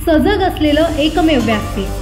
सजग असलेलं एकमेव व्यासपीठ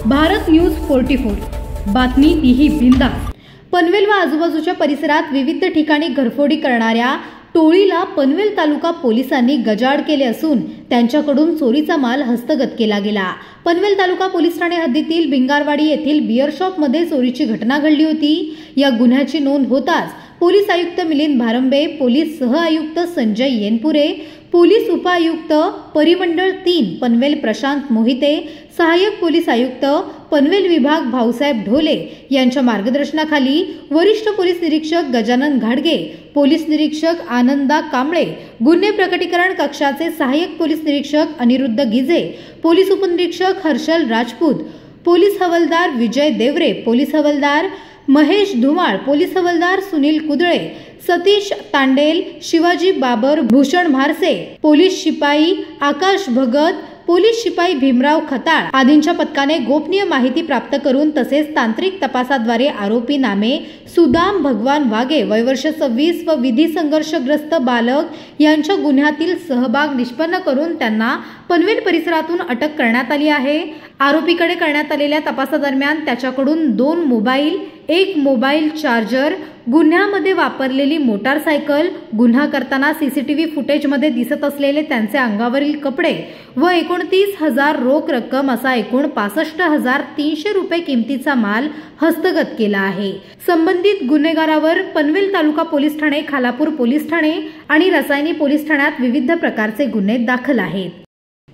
भारत न्यूज 44। बातमी तीही बिनधास्त। पनवेल व आजूबाजूच्या परिसरात विविध ठिकाणी घरफोडी करणाऱ्या टोळीला पनवेल तालुका पोलिसांनी गजाआड केले असून त्यांच्याकडून चोरीचा माल हस्तगत केला गेला। पनवेल तालुका पोलीस ठाणे हद्दीतील भिंगारवाडी येथील बियर शॉप मध्ये चोरीची घटना घडली होती। या गुन्ह्याची नोंद होताच पोलीस आयुक्त मिलिंद भारंबे, पोलीस सह आयुक्त संजय येनपुरे, पोलीस उपायुक्त परिमंडळ 3 पनवेल प्रशांत मोहिते, सहाय्यक पोलीस आयुक्त पनवेल विभाग भाऊसाहेब ढोले यांच्या मार्गदर्शनाखाली वरिष्ठ पोलीस निरीक्षक गजानन घाडगे, पोलीस निरीक्षक आनंदा कांबळे, गुन्हे प्रकटीकरण कक्षाचे सहाय्यक पोलीस निरीक्षक अनिरुद्ध गिजे, पोलीस उपनिरीक्षक हर्षल राजपूत, पोलीस हवालदार विजय देवरे, पोलीस हवालदार महेश धुमाळ, पोलीस हवालदार सुनील कुदळे, सतीश तांडेल, शिवाजी बाबर, भूषण भारसे, पोलीस शिपाई आकाश भगत, पोलीस शिपाई भीमराव खताळ आदींच्या पथकाने गोपनीय माहिती प्राप्त करून तसेच तांत्रिक तपासाद्वारे आरोपी नामे सुदाम भगवान वागे वय वर्ष 26 व विधी संघर्षग्रस्त बालक यांच्या गुन्ह्यातील सहभाग निष्पन्न करून त्यांना पनवेल परिसरातून अटक करण्यात आली आहे। आरोपीकडे करण्यात आलेल्या तपासादरम्यान त्याच्याकडून 2 मोबाईल, 1 मोबाईल चार्जर, गुन्ह्यामध्ये वापरलेली मोटारसायकल, गुन्हा करताना सीसीटीव्ही फुटेजमध्ये दिसत असलेले त्यांचे अंगावरील कपडे व 29,000 रोख रक्कम असा एकूण 65,300 रुपये किमतीचा माल हस्तगत केला आहे। संबंधित गुन्हेगारावर पनवेल तालुका पोलीस ठाणे, खालापूर पोलीस ठाणे आणि रसायनी पोलीस ठाण्यात विविध प्रकारचे गुन्हे दाखल आहेत।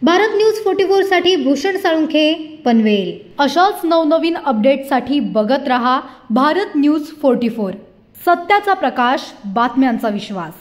भारत न्यूज 44 साठी भूषण साळुंखे, पनवेल। अशाच नवनवीन अपडेटसाठी बघत रहा भारत न्यूज 44। सत्याचा प्रकाश, बातम्यांचा विश्वास।